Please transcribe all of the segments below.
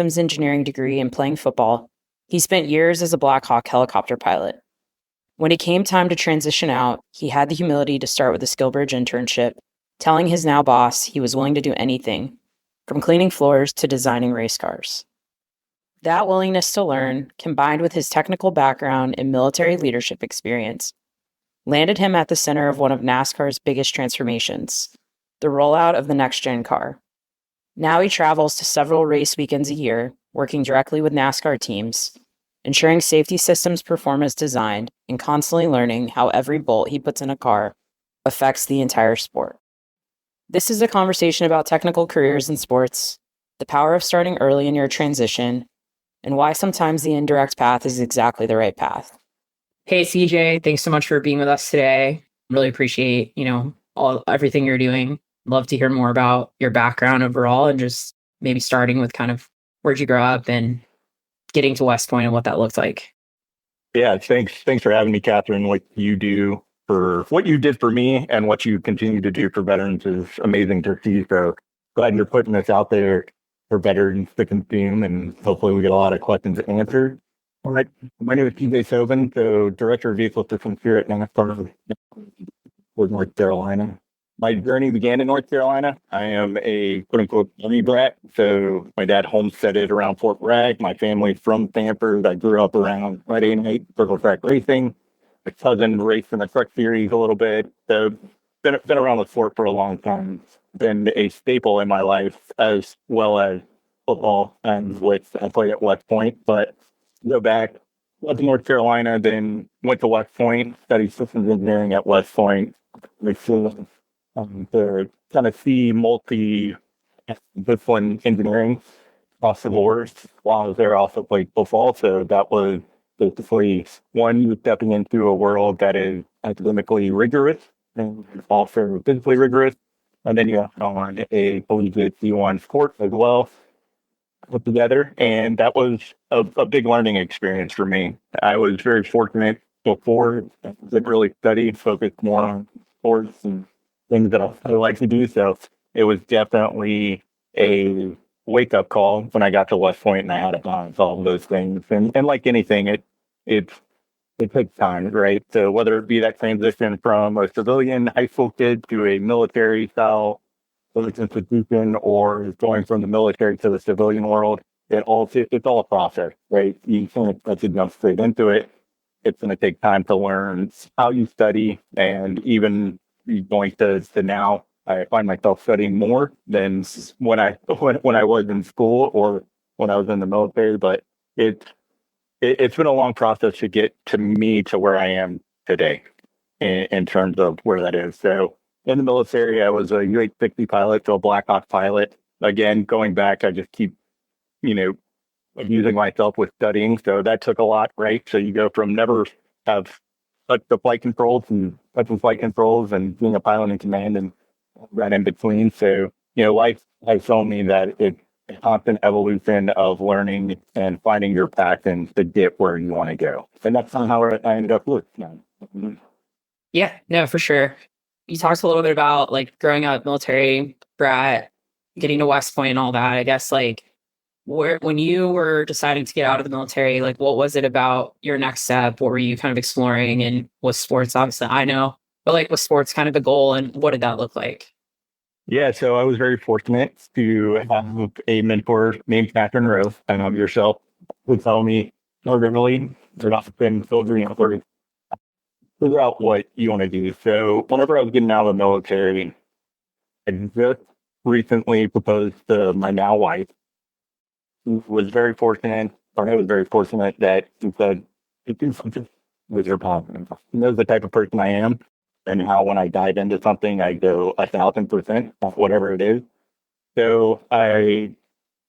systems engineering degree and playing football, he spent years as a Black Hawk helicopter pilot. When it came time to transition out, he had the humility to start with a SkillBridge internship, telling his now boss he was willing to do anything, from cleaning floors to designing race cars. That willingness to learn, combined with his technical background and military leadership experience, landed him at the center of one of NASCAR's biggest transformations, the rollout of the next-gen car. Now he travels to several race weekends a year, working directly with NASCAR teams, ensuring safety systems perform as designed, and constantly learning how every bolt he puts in a car affects the entire sport. This is a conversation about technical careers in sports, the power of starting early in your transition, and why sometimes the indirect path is exactly the right path. Hey, CJ, thanks so much for being with us today. Really appreciate, everything you're doing. Love to hear more about your background overall and just maybe starting with kind of where'd you grow up and getting to West Point and what that looked like. Yeah, thanks for having me, Catherine. What you did for me and what you continue to do for veterans is amazing to see. So glad you're putting this out there for veterans to consume, and hopefully we get a lot of questions answered. All right, my name is TJ Tobin, so Director of Vehicle Systems here at NASCAR North Carolina. My journey began in North Carolina. I am a quote-unquote Army brat. So my dad homesteaded around Fort Bragg. My family's from Stanford. I grew up around Friday night circle track racing. My cousin raced in the truck series a little bit. So been around the sport for a long time. Been a staple in my life as well as football, and which I played at West Point. But go back, went to North Carolina, then went to West Point, studied systems engineering at West Point. To kind of see multi-discipline engineering across the board. While I was there, I also played football. So that was basically one, stepping into a world that is academically rigorous and also physically rigorous. And then you have on a collegiate C1 sport as well put together. And that was a big learning experience for me. I was very fortunate before I didn't really study, focused more on sports and things that I like to do. So it was definitely a wake up call when I got to West Point and I had to balance all of those things. And like anything, it takes time, right? So whether it be that transition from a civilian high school kid to a military style institution, or going from the military to the civilian world, it's all a process, right? You can't expect to jump straight into it. It's going to take time to learn how you study, and even going to now, I find myself studying more than when I was in school or when I was in the military. But it's been a long process to get to me to where I am today in terms of where that is. So in the military, I was a UH-60 pilot, so a Black Hawk pilot. Again, going back, I just keep abusing myself with studying. So that took a lot, right? So you go from never have touched the flight controls and touching flight controls and being a pilot in command and right in between. So, life has shown me that it's a constant evolution of learning and finding your passion to get where you want to go. And that's kind of how I ended up with. Yeah, no, for sure. You talked a little bit about like growing up military brat, getting to West Point and all that. I guess when you were deciding to get out of the military, like what was it about your next step? What were you kind of exploring? And was sports, obviously I know, but was sports kind of the goal, and what did that look like? Yeah, so I was very fortunate to have a mentor named Catherine Rose, and yourself, who tell me regularly they're not been filtering out or figure out what you want to do. So whenever I was getting out of the military, I just recently proposed to my now wife, who was very fortunate, or I was very fortunate that she said, "You do something with your passion." She knows the type of person I am and how when I dive into something, I go 1,000%, whatever it is. So I,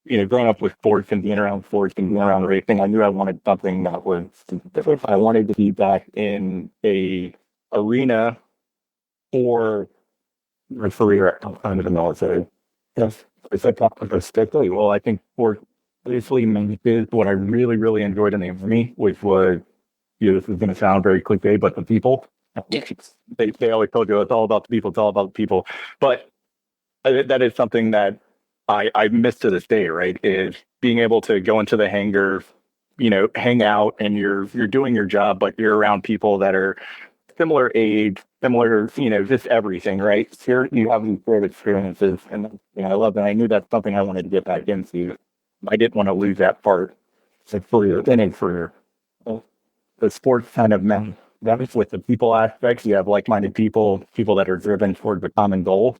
growing up with sports and being around sports and being around racing, I knew I wanted something that was different. I wanted to be back in a arena for my career outside of the military. Yes, I said specifically. Well, I think sports basically manages what I really, really enjoyed in the Army, which was, this is going to sound very cliche, but the people. They always told you it's all about the people, it's all about the people. But that is something that I miss to this day, right? Is being able to go into the hangar, hang out, and you're doing your job, but you're around people that are similar age, similar, just everything, right? Here you have these great experiences, and I love that. I knew that's something I wanted to get back into. I didn't want to lose that part of career, in a career. The sports kind of meant that was with the people aspect. You have like-minded people that are driven towards a common goal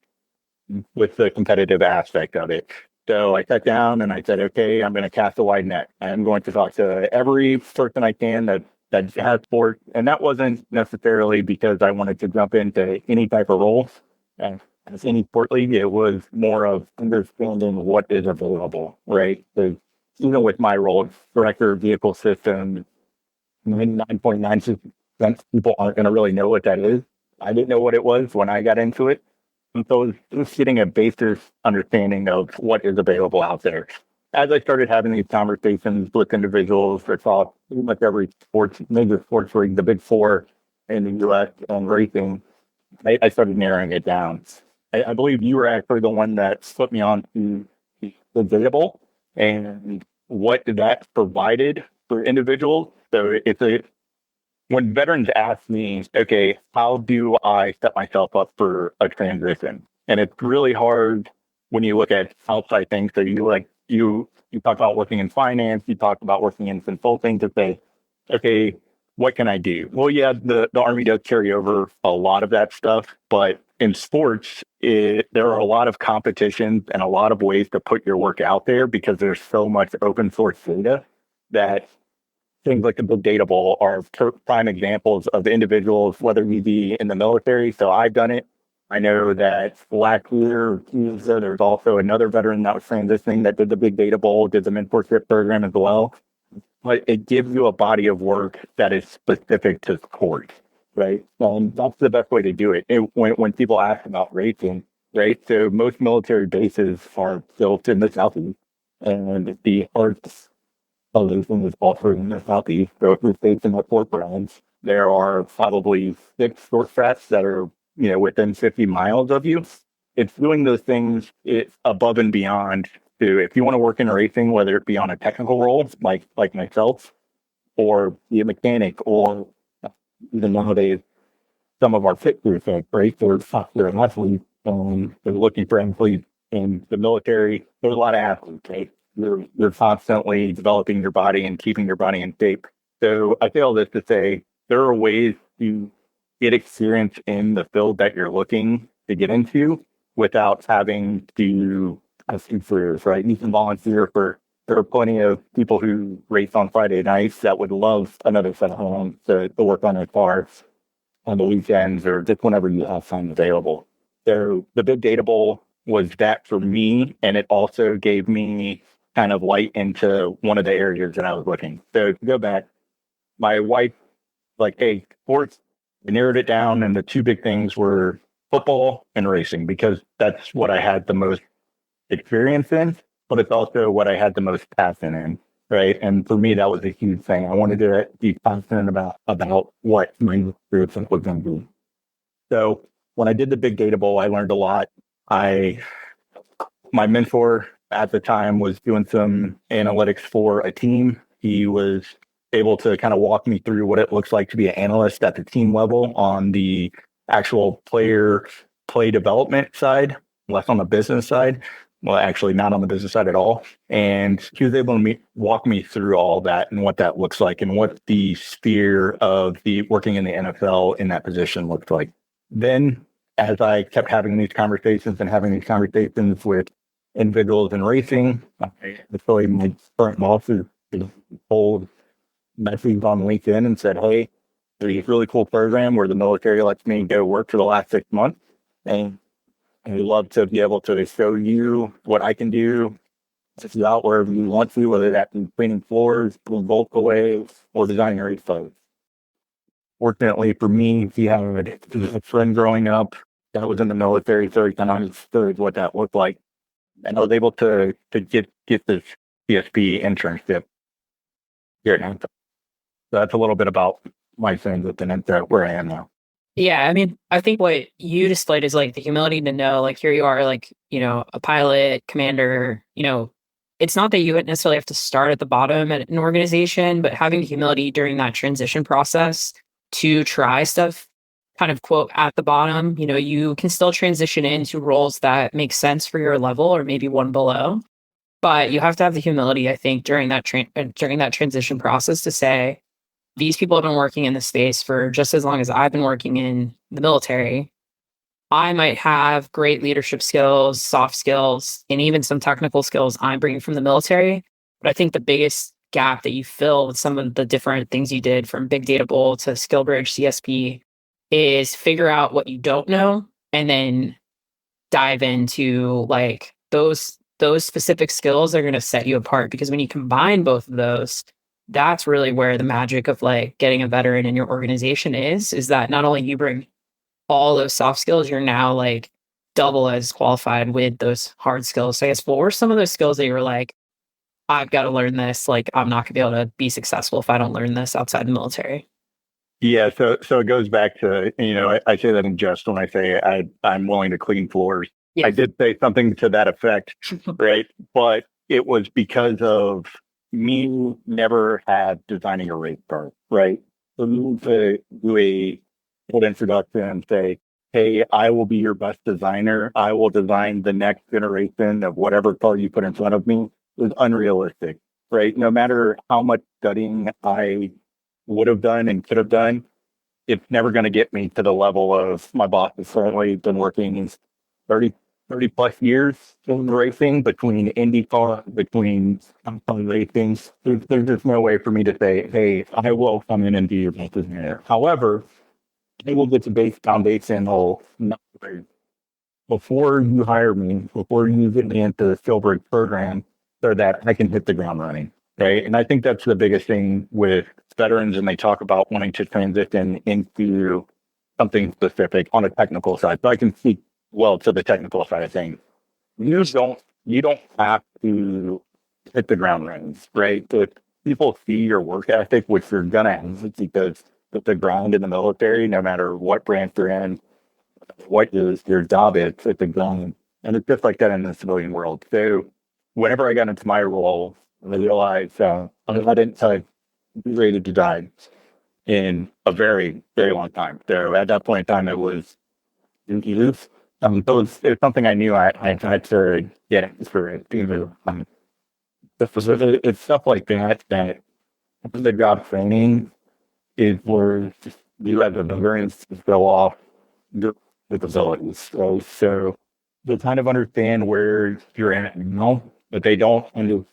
with the competitive aspect of it. So I sat down and I said, okay, I'm going to cast a wide net. I'm going to talk to every person I can that has sports. And that wasn't necessarily because I wanted to jump into any type of role. And as any sport league, it was more of understanding what is available, right? So even with my role, director of vehicle systems, 99.9% people aren't going to really know what that is. I didn't know what it was when I got into it. And so it was getting a basic understanding of what is available out there. As I started having these conversations with individuals across pretty much every major sports league, the big four in the US and racing, I started narrowing it down. I believe you were actually the one that put me on to the data bowl and what that provided for individuals. So when veterans ask me, okay, how do I set myself up for a transition? And it's really hard when you look at outside things. So you talk about working in finance, you talk about working in consulting to say, okay, what can I do? Well, yeah, the Army does carry over a lot of that stuff, but in sports, there are a lot of competitions and a lot of ways to put your work out there because there's so much open source data that things like the Big Data Bowl are prime examples of individuals, whether you be in the military. So I've done it. I know that last year, there's also another veteran that was transitioning that did the Big Data Bowl, did the mentorship program as well. But it gives you a body of work that is specific to sport, right? That's the best way to do it. When people ask about racing, right? So most military bases are built in the Southeast, and the arts solution is offered in the Southeast. So if you're stationed at Fort Browns, there are probably 6 short tracks that are, within 50 miles of you. It's doing those things above and beyond to, if you want to work in racing, whether it be on a technical role, like myself, or be a mechanic, or even nowadays, some of our fit groups, right? They're an athlete, they're looking for athletes in the military. There's a lot of athletes, right? You're constantly developing your body and keeping your body in shape. So I say all this to say there are ways to get experience in the field that you're looking to get into without having to have 2 careers, right? You can volunteer there are plenty of people who race on Friday nights that would love another set of homes to work on their cars on the weekends or just whenever you have time available. So the Big Data Bowl was that for me, and it also gave me kind of light into one of the areas that I was looking. So to go back, my wife like, hey, sports, we narrowed it down, and the 2 big things were football and racing because that's what I had the most experience in, but it's also what I had the most passion in, right? And for me, that was a huge thing. I wanted to be passionate about what my group was going to be. So when I did the Big Data Bowl, I learned a lot. My mentor at the time was doing some analytics for a team. He was able to kind of walk me through what it looks like to be an analyst at the team level on the actual play development side, less on the business side. Well, actually not on the business side at all. And he was able to walk me through all that and what that looks like and what the sphere of the working in the NFL in that position looked like. Then as I kept having these conversations with individuals in racing, actually my current boss pulled message on LinkedIn and said, hey, there's a really cool program where the military lets me go work for the last 6 months. And I'd love to be able to show you what I can do, just out wherever you want to, whether that be cleaning floors, doing bulk away, or designing race clothes. Fortunately for me, he had a friend growing up that was in the military, so he kind of understood what that looked like. And I was able to get this CSP internship here at NASCAR. So that's a little bit about my transition into where I am now. Yeah, I mean, I think what you displayed is like the humility to know, like, here you are, like, a pilot, commander, it's not that you necessarily have to start at the bottom at an organization, but having the humility during that transition process to try stuff kind of quote at the bottom. You can still transition into roles that make sense for your level or maybe one below. But you have to have the humility, I think, during that transition process to say, these people have been working in this space for just as long as I've been working in the military. I might have great leadership skills, soft skills, and even some technical skills I'm bringing from the military. But I think the biggest gap that you fill with some of the different things you did from Big Data Bowl to SkillBridge CSP is figure out what you don't know and then dive into like those specific skills that are going to set you apart. Because when you combine both of those, that's really where the magic of like getting a veteran in your organization is that not only you bring all those soft skills, you're now like double as qualified with those hard skills. So I guess what were some of those skills that you were like, I've got to learn this, like I'm not gonna be able to be successful if I don't learn this outside the military? Yeah, so it goes back to, I say that in jest when I say I'm willing to clean floors. Yeah. I did say something to that effect, right? But it was because of me never had designing a race car, right? So you to do a full introduction and say, hey, I will be your best designer. I will design the next generation of whatever car you put in front of me was unrealistic, right? No matter how much studying I would have done and could have done, it's never going to get me to the level of my boss has certainly been working 30 plus years in racing between IndyCar, between racing. There's just no way for me to say, hey, I will come in and be your best designer. However, I will get the base foundational knowledge before you hire me, before you get me into the SkillBridge program, so that I can hit the ground running. Right. And I think that's the biggest thing with veterans, and they talk about wanting to transition into something specific on a technical side. So I can speak well to the technical side of things. You don't have to hit the ground running, right? If people see your work ethic, which you're gonna have because the grind in the military, no matter what branch you're in, what your job is, it's a grind. And it's just like that in the civilian world. So whenever I got into my role, I realized I didn't touch rated to die in a very, very long time. So at that point in time, it was youth. So it's something I knew I had to get experience. It's stuff like that the job training is where you as a veteran go off your abilities. So they kind of understand where you're at now, but they don't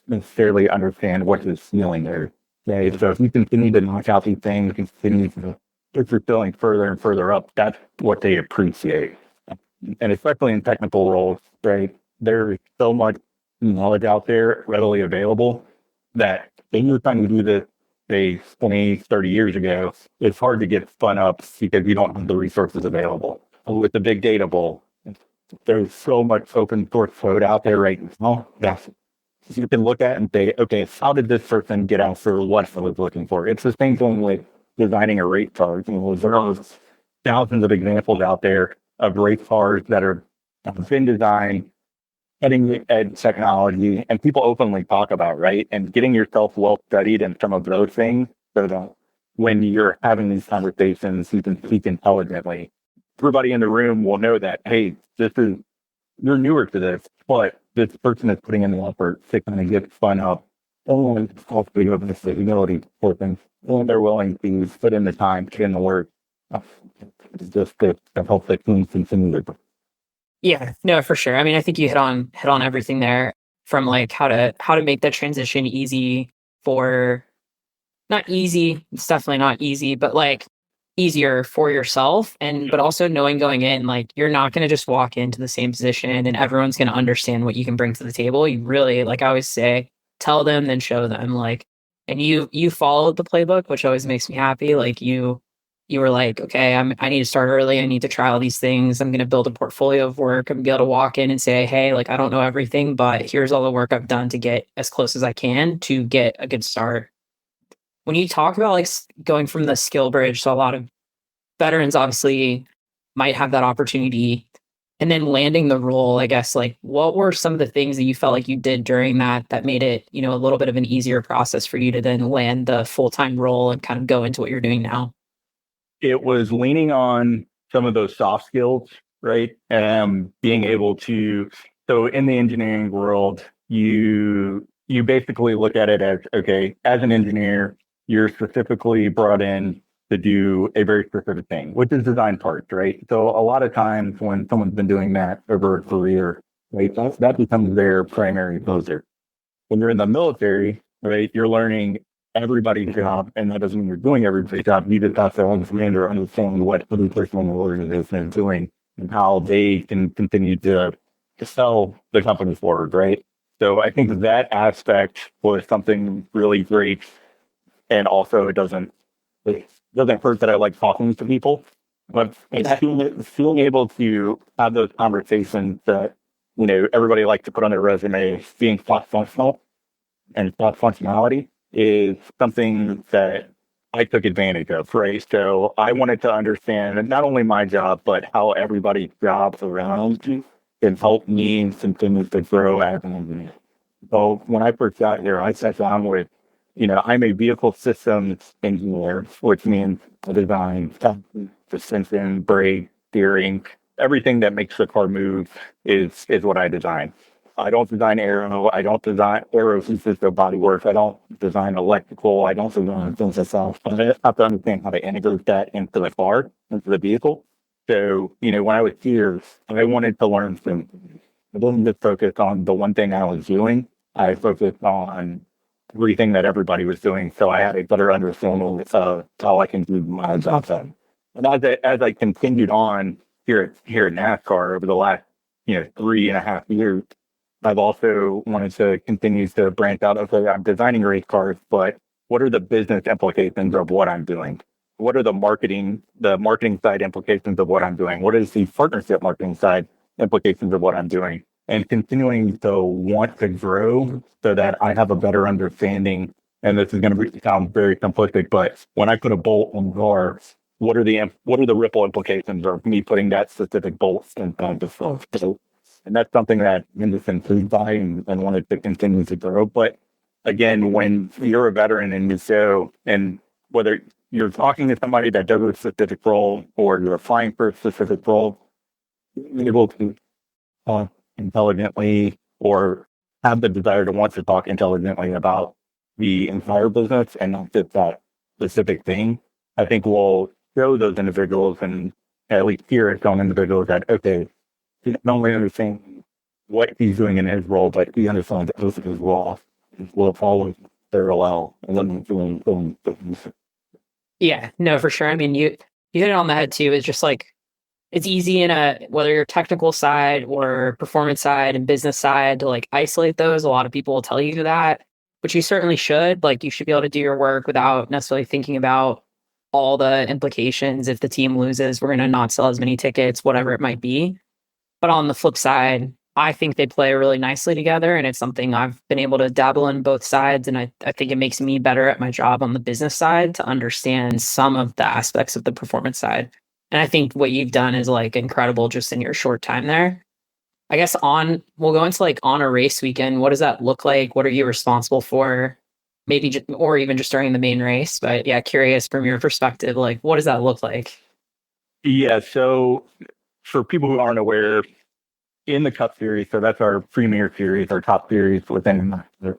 necessarily understand what the ceiling there. Okay, so if you continue to knock out these things, continue to push your ceiling further and further up, that's what they appreciate. And especially in technical roles, right? There's so much knowledge out there readily available that when you're trying to do this, say 20, 30 years ago, it's hard to get spun up because you don't have the resources available. With the big data bowl, there's so much open source code out there right now that you can look at and say, okay, how did this person get out for what I was looking for? It's the same thing with designing a race car. There are thousands of examples out there of race cars that have been designed, cutting edge technology, and people openly talk about, right? And getting yourself well studied in some of those things so that when you're having these conversations, you can speak intelligently. Everybody in the room will know that, hey, you're newer to this, but this person is putting in the effort to kind of get spun up. And hopefully you have this humility for them. And they're willing to put in the time, put in the work. Just to help the team continue. Yeah, no, for sure. I mean, I think you hit on everything there from like how to make that transition easy for not easy, it's definitely not easy, but like easier for yourself. And but also knowing going in, like you're not gonna just walk into the same position and everyone's gonna understand what you can bring to the table. You really, like I always say, tell them, then show them. Like and you followed the playbook, which always makes me happy. Like you were like, okay, I need to start early. I need to try all these things. I'm going to build a portfolio of work. I'm going to be able to walk in and say, hey, like, I don't know everything, but here's all the work I've done to get as close as I can to get a good start. When you talk about like going from the skill bridge, so a lot of veterans obviously might have that opportunity And then landing the role, I guess, like what were some of the things that you felt like you did during that made it, a little bit of an easier process for you to then land the full-time role and kind of go into what you're doing now? It was leaning on some of those soft skills, right? Being able to, so in the engineering world, you basically look at it as, okay, as an engineer, you're specifically brought in to do a very specific thing, which is design parts, right? So a lot of times when someone's been doing that over a career, right, that becomes their primary focus. When you're in the military, right, you're learning everybody's job, and that doesn't mean you're doing everybody's job. You just have to understand or understand what every person in the organization is doing and how they can continue to sell the company forward, right? So I think that aspect was something really great, and also it doesn't hurt that I like talking to people, but it's being able to have those conversations that everybody likes to put on their resume, being cross-functional and cross-functionality is something that I took advantage of, right? So I wanted to understand not only my job, but how everybody's jobs around you can help me continue to grow as an engineer. So when I first got here, I sat down with, I'm a vehicle systems engineer, which means I design suspension, brake, steering, everything that makes the car move is what I design. I don't design aero. I don't design aero consists of body work. I don't design electrical. I don't design things myself. But I have to understand how to integrate that into the car, into the vehicle. So, when I was here, I wanted to learn some. I didn't just focus on the one thing I was doing. I focused on everything that everybody was doing. So I had a better understanding of how I can do my job then. And as I continued on here at NASCAR over the last, 3.5 years, I've also wanted to continue to branch out. Okay, I'm designing race cars, but what are the business implications of what I'm doing? What are the marketing side implications of what I'm doing? What is the partnership marketing side implications of what I'm doing? And continuing to want to grow so that I have a better understanding. And this is going to sound very simplistic, but when I put a bolt on the car, what are the ripple implications of me putting that specific bolt inside the stuff? And that's something that I'm just intrigued by and wanted to continue to grow. But again, when you're a veteran and you show, and whether you're talking to somebody that does a specific role or you're applying for a specific role, being able to talk intelligently or have the desire to want to talk intelligently about the entire business and not just that specific thing, I think will show those individuals and at least hear it from individuals that, okay, he not only understands what he's doing in his role, but he understands that his role will follow parallel and then doing things. Yeah, no, for sure. I mean, you hit it on the head too. It's just like it's easy whether you're technical side or performance side and business side to like isolate those. A lot of people will tell you that, but you certainly should. Like you should be able to do your work without necessarily thinking about all the implications. If the team loses, we're going to not sell as many tickets, whatever it might be. But on the flip side, I think they play really nicely together. And it's something I've been able to dabble in both sides. And I think it makes me better at my job on the business side to understand some of the aspects of the performance side. And I think what you've done is like incredible just in your short time there. I guess we'll go into like on a race weekend. What does that look like? What are you responsible for? Maybe, or even just during the main race. But yeah, curious from your perspective, like what does that look like? Yeah. So for people who aren't aware, in the Cup Series, so that's our premier series, our top series within in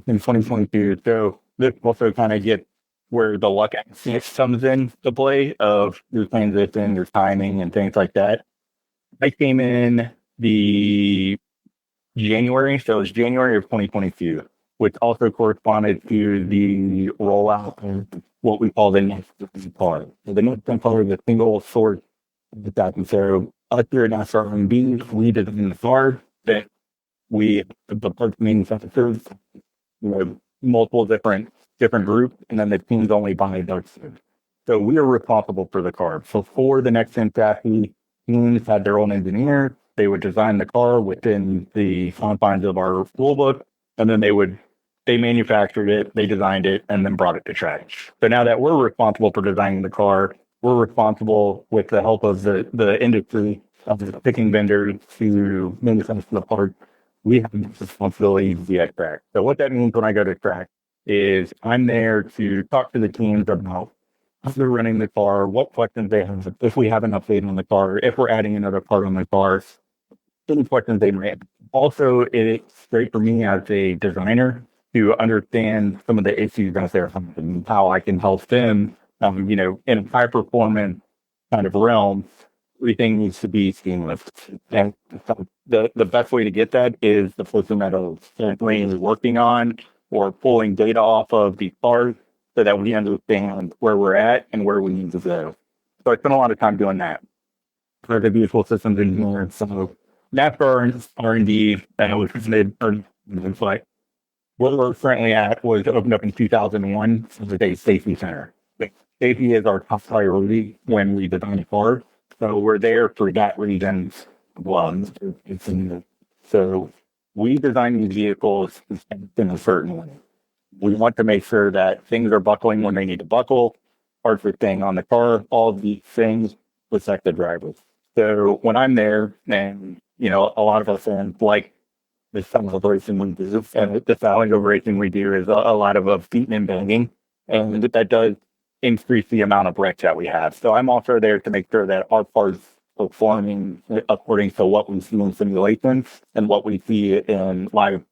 2022. So this also kind of gets where the luck aspect comes in to play of your transition, your timing, and things like that. I came in the January, so it was January of 2022, which also corresponded to the rollout of what we call the next car. So the next car is a single source of that. And so us here at NASCAR R&D, we designed the car that the parts manufacturers, multiple different groups, and then the teams only buy those. So we are responsible for the car. So for the next gen chassis, teams had their own engineer. They would design the car within the confines of our rule book, and then they manufactured it, they designed it, and then brought it to track. So now that we're responsible for designing the car, we're responsible with the help of the industry picking vendors to manufacture the part, we have this responsibility to be at track. So what that means when I go to track is I'm there to talk to the teams about how they're running the car, what questions they have, if we have an update on the car, if we're adding another part on the car, any questions they may have. Also, it's great for me as a designer to understand some of the issues out there and how I can help them, in a high performance kind of realm. Everything needs to be seamless. And the best way to get that is the person that is currently working on or pulling data off of the cars so that we understand where we're at and where we need to go. So I spent a lot of time doing that. For the vehicle systems engineer. So NASCAR R&D was founded, or like where we're currently at was opened up in 2001 as a safety center. Safety is our top priority when we design a car. So we're there for that reason. Well, so we design these vehicles in a certain way. We want to make sure that things are buckling when they need to buckle, parts are staying on the car, all of these things protect the drivers. So when I'm there, and a lot of us fans like the style of racing we do, and the style of racing we do is a lot of beating and banging, and that does increase the amount of wrecks that we have. So I'm also there to make sure that our parts are performing according to what we see in simulations and what we see in live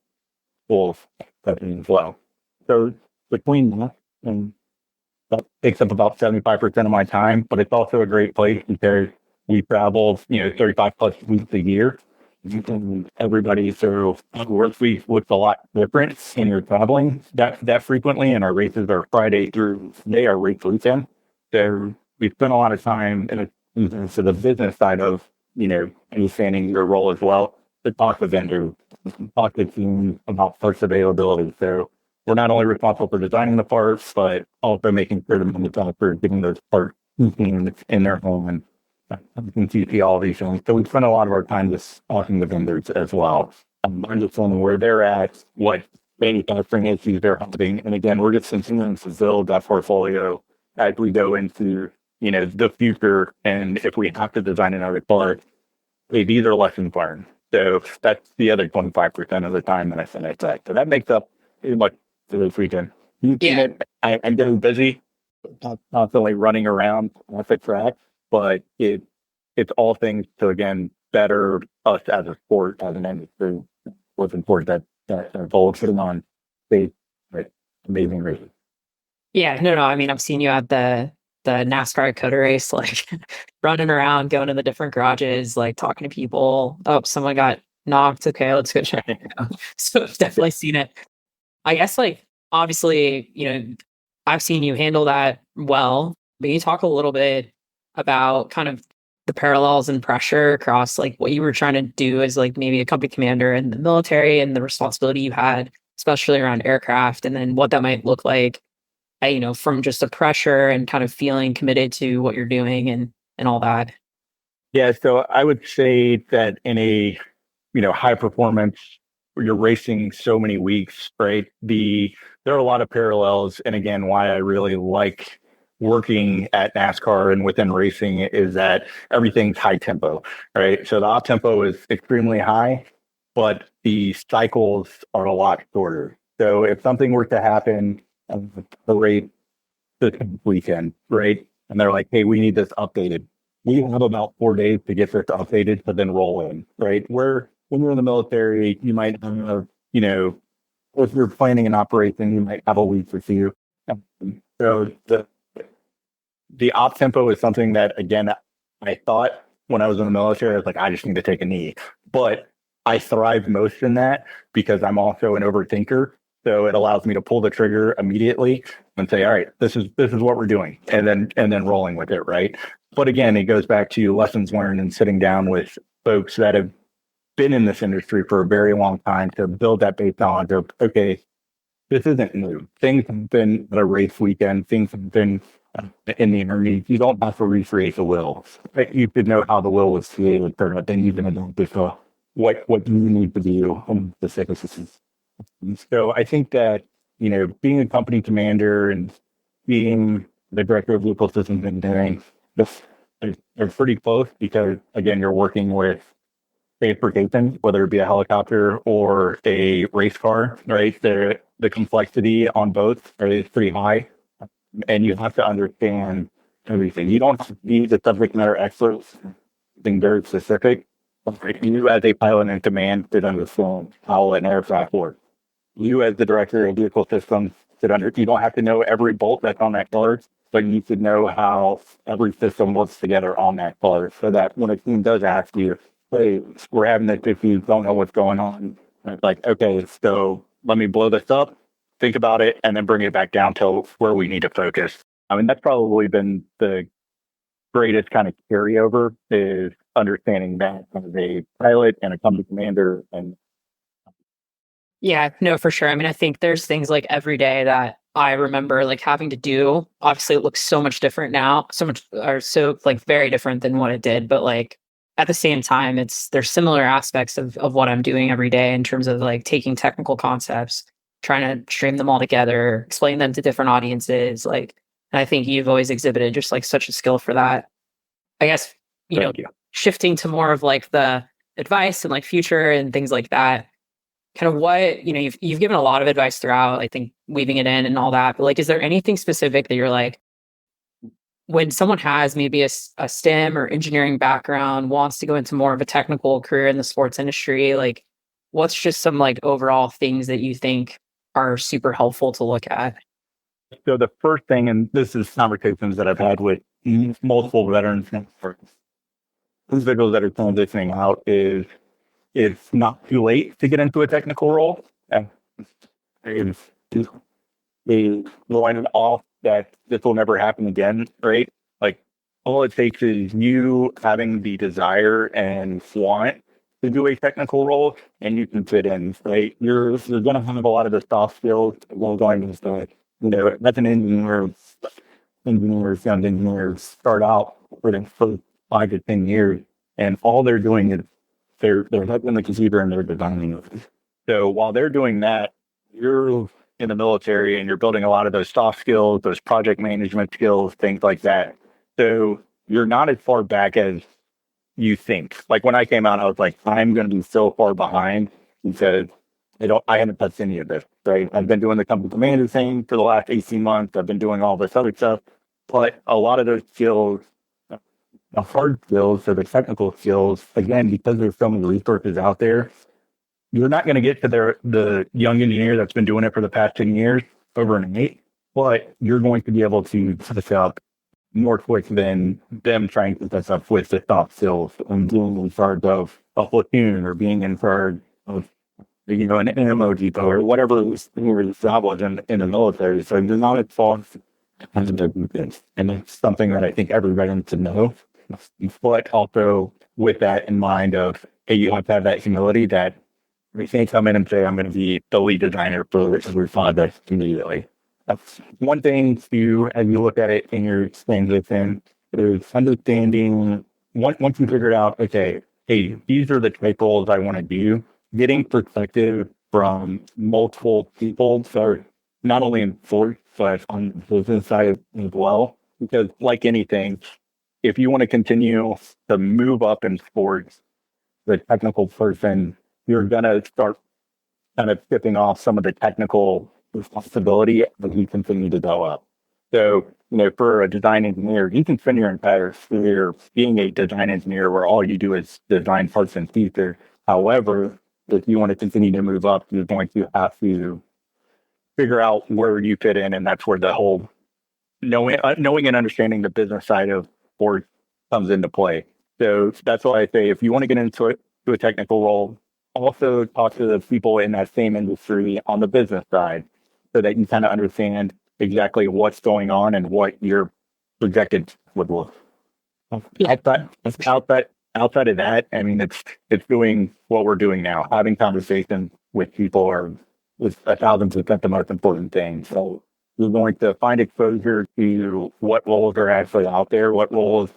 bulls as well. So between that, and that takes up about 75% of my time, but it's also a great place because we travel, 35 plus weeks a year. And everybody, so our work week looks a lot different when you're traveling that frequently, and our races are Friday through Sunday, our race weekend. So we spend a lot of time into the business side of, understanding your role as well, to talk to vendors, talk to teams about parts availability. So we're not only responsible for designing the parts, but also making sure the manufacturer is getting those parts in their home and can see all these things. So we spend a lot of our time just talking to vendors as well. Understanding where they're at, what manufacturing issues they're having. And again, we're just continuing to build that portfolio as we go into, the future. And if we have to design another car, hey, these are lessons learned. So that's the other 25% of the time that I spend at that. So that makes up pretty much this weekend. Yeah. I'm getting busy, constantly running around off the track, but it's all things to again better us as a sport, as an industry. What's important that our goal of putting on safe, right, amazing races. Yeah, no. I mean, I've seen you at the NASCAR Coda race, like running around, going to the different garages, like talking to people. Oh, someone got knocked. Okay, let's go check it out. So I've definitely seen it. I guess, like, obviously, I've seen you handle that well. But you talk a little bit about kind of the parallels and pressure across like what you were trying to do as like maybe a company commander in the military and the responsibility you had, especially around aircraft, and then what that might look like, from just the pressure and kind of feeling committed to what you're doing and all that. Yeah, so I would say that in a high performance where you're racing so many weeks, right? There are a lot of parallels, and again, why I really like working at NASCAR and within racing is that everything's high tempo, right? So the op tempo is extremely high, but the cycles are a lot shorter. So if something were to happen on the race this weekend, right? And they're like, hey, we need this updated. We have about 4 days to get this updated to then roll in, right? Where when you're in the military, you might have, if you're planning an operation, you might have a week or two. So the op tempo is something that, again, I thought when I was in the military, I was like, I just need to take a knee. But I thrive most in that because I'm also an overthinker. So it allows me to pull the trigger immediately and say, all right, this is what we're doing, and then rolling with it, right? But again, it goes back to lessons learned and sitting down with folks that have been in this industry for a very long time to build that base knowledge of, okay, this isn't new. Things have been at a race weekend. Things have been in the Army. You don't have to recreate the will. You should know how the will was created, then you can adopt what you need to do on the second. So I think that, being a company commander and being the director of vehicle systems engineering, they're pretty close because, again, you're working with transportation, whether it be a helicopter or a race car, right? The complexity on both is pretty high, and you have to understand everything. You don't have to be the subject matter expert, something very specific. But you, as a pilot in command, should understand how an aircraft works. You, as the director of vehicle systems, you don't have to know every bolt that's on that car, but you should know how every system works together on that car, so that when a team does ask you, hey, we're having this issue, don't know what's going on, it's like, okay, so let me blow this up, think about it, and then bring it back down to where we need to focus. I mean, that's probably been the greatest kind of carryover, is understanding that as a pilot and a company commander. And Yeah, no, for sure. I mean, I think there's things like every day that I remember like having to do. Obviously, it looks so much different now, so much or so like very different than what it did. But like at the same time, there's similar aspects of what I'm doing every day in terms of like taking technical concepts, trying to stream them all together, explain them to different audiences. Like, and I think you've always exhibited just like such a skill for that. I guess, thank you. shifting to more of like the advice and like future and things like that, kind of what, you've given a lot of advice throughout, I think weaving it in and all that, but like, is there anything specific that you're like, when someone has maybe a STEM or engineering background, wants to go into more of a technical career in the sports industry, like what's just some like overall things that you think are super helpful to look at? So the first thing, and this is conversations that I've had with multiple veterans or individuals that are transitioning out, is it's not too late to get into a technical role. And it's they line it off that this will never happen again, right? Like all it takes is you having the desire and want to do a technical role, and you can fit in, right? You're gonna have a lot of the soft skills while going into the, that's an engineer. Young engineers start out for the first 5 to 10 years, and all they're doing is they're hooking the computer and they're designing it. So while they're doing that, you're in the military and you're building a lot of those soft skills, those project management skills, things like that. So you're not as far back as you think. Like when I came out, I was like, I'm going to be so far behind because I haven't touched any of this, right? I've been doing the company commander thing for the last 18 months. I've been doing all this other stuff, but a lot of those skills, the hard skills, so the technical skills, again, because there's so many resources out there, you're not going to get to the young engineer that's been doing it for the past 10 years overnight, but you're going to be able to set this up more quick than them trying to set this up with the soft skills and being in charge of a platoon or being in charge of, an ammo depot or whatever your job was in the military. So you're not as far as the, and it's something that I think every veteran should know. But also with that in mind of, hey, you have to have that humility that we can't come in and say, I'm going to be the lead designer for every project immediately. That's one thing to, as you look at it in your transition, is understanding, once you figure out, okay, hey, these are the type roles I want to do, getting perspective from multiple people, so not only in sports, but on the business side as well. Because like anything, if you want to continue to move up in sports, the technical person, you're going to start kind of skipping off some of the technical responsibility as you continue to go up. So, for a design engineer, you can spend your entire career being a design engineer where all you do is design parts and features. However, if you want to continue to move up, you're going to have to figure out where you fit in. And that's where the whole knowing and understanding the business side of sports comes into play. So that's why I say, if you want to get into it, to a technical role, also talk to the people in that same industry on the business side, so that you kind of understand exactly what's going on and what your projected would look. Yeah. Outside of that, I mean, it's doing what we're doing now. Having conversations with people is 1,000% the most important thing. So you're going to find exposure to what roles are actually out there, what roles,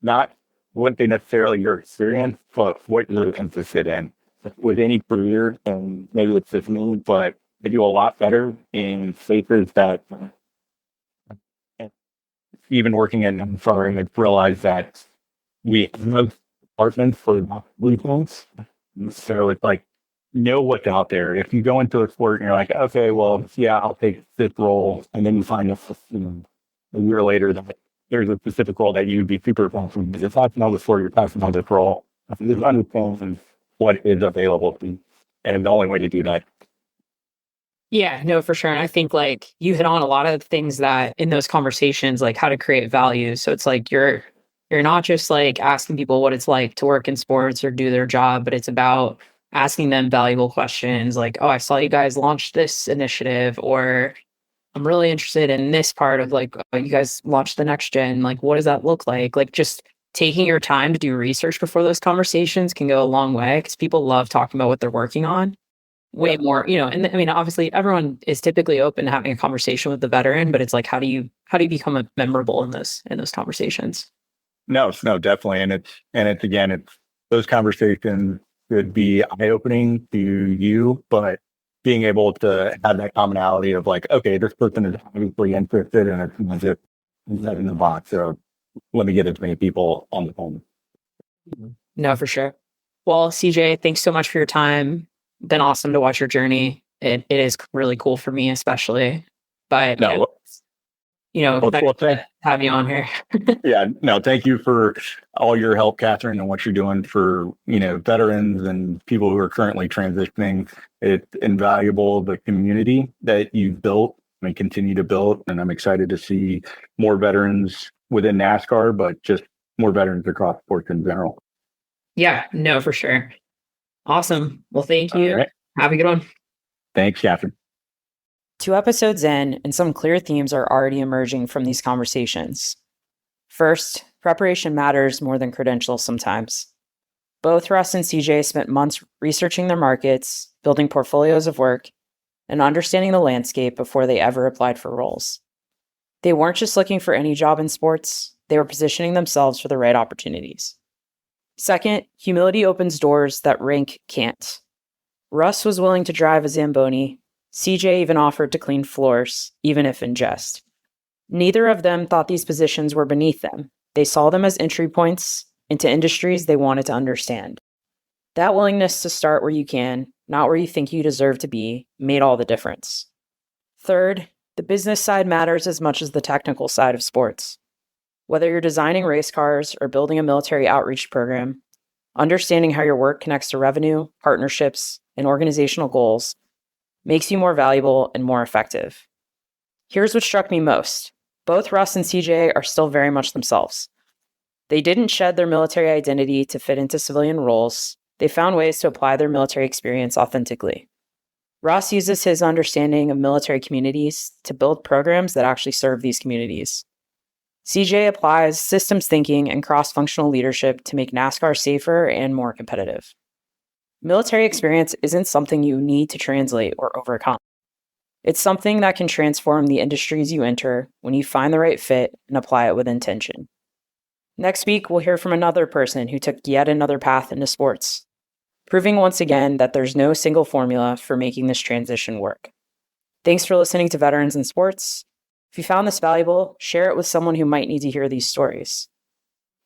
not wouldn't be necessarily your experience, but what you're interested in with any career. And maybe it's just me, but I do a lot better in spaces that even working in NASCAR, I realized that we have departments for weekends. So it's like, know what's out there. If you go into a sport and you're like, okay, well, yeah, I'll take this role. And then you find out, a year later that there's a specific role that you'd be super passionate. If you're passionate about the sport, you're passionate about this role. Just understand what is available to you. And the only way to do that. Yeah, no, for sure. And I think like you hit on a lot of things that in those conversations, like how to create value. So it's like you're not just like asking people what it's like to work in sports or do their job, but it's about asking them valuable questions like, oh, I saw you guys launch this initiative, or I'm really interested in this part of like, oh, you guys launched the next gen. Like, what does that look like? Like just taking your time to do research before those conversations can go a long way because people love talking about what they're working on way more, and I mean, obviously everyone is typically open to having a conversation with the veteran, but it's like, how do you become memorable in those conversations? No, definitely. And it's again, it's those conversations could be eye-opening to you, but being able to have that commonality of like, okay, this person is obviously interested and it's not just set in the box. So let me get as many people on the phone. No, for sure. Well, CJ, thanks so much for your time. Been awesome to watch your journey. It is really cool for me, especially. But No, well, excited to have you on here. yeah, no, thank you for all your help, Catherine, and what you're doing for, veterans and people who are currently transitioning. It's invaluable, the community that you've built and continue to build. And I'm excited to see more veterans within NASCAR, but just more veterans across sports in general. Yeah, no, for sure. Awesome. Well, thank you. All right. Have a good one. Thanks, Catherine. 2 episodes in, and some clear themes are already emerging from these conversations. First, preparation matters more than credentials sometimes. Both Russ and CJ spent months researching their markets, building portfolios of work, and understanding the landscape before they ever applied for roles. They weren't just looking for any job in sports, they were positioning themselves for the right opportunities. Second, humility opens doors that rank can't. Russ was willing to drive a Zamboni. CJ even offered to clean floors, even if in jest. Neither of them thought these positions were beneath them. They saw them as entry points into industries they wanted to understand. That willingness to start where you can, not where you think you deserve to be, made all the difference. Third, the business side matters as much as the technical side of sports. Whether you're designing race cars or building a military outreach program, understanding how your work connects to revenue, partnerships, and organizational goals makes you more valuable and more effective. Here's what struck me most. Both Russ and CJ are still very much themselves. They didn't shed their military identity to fit into civilian roles. They found ways to apply their military experience authentically. Russ uses his understanding of military communities to build programs that actually serve these communities. CJ applies systems thinking and cross-functional leadership to make NASCAR safer and more competitive. Military experience isn't something you need to translate or overcome. It's something that can transform the industries you enter when you find the right fit and apply it with intention. Next week, we'll hear from another person who took yet another path into sports, proving once again that there's no single formula for making this transition work. Thanks for listening to Veterans in Sports. If you found this valuable, share it with someone who might need to hear these stories.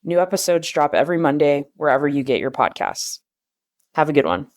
New episodes drop every Monday wherever you get your podcasts. Have a good one.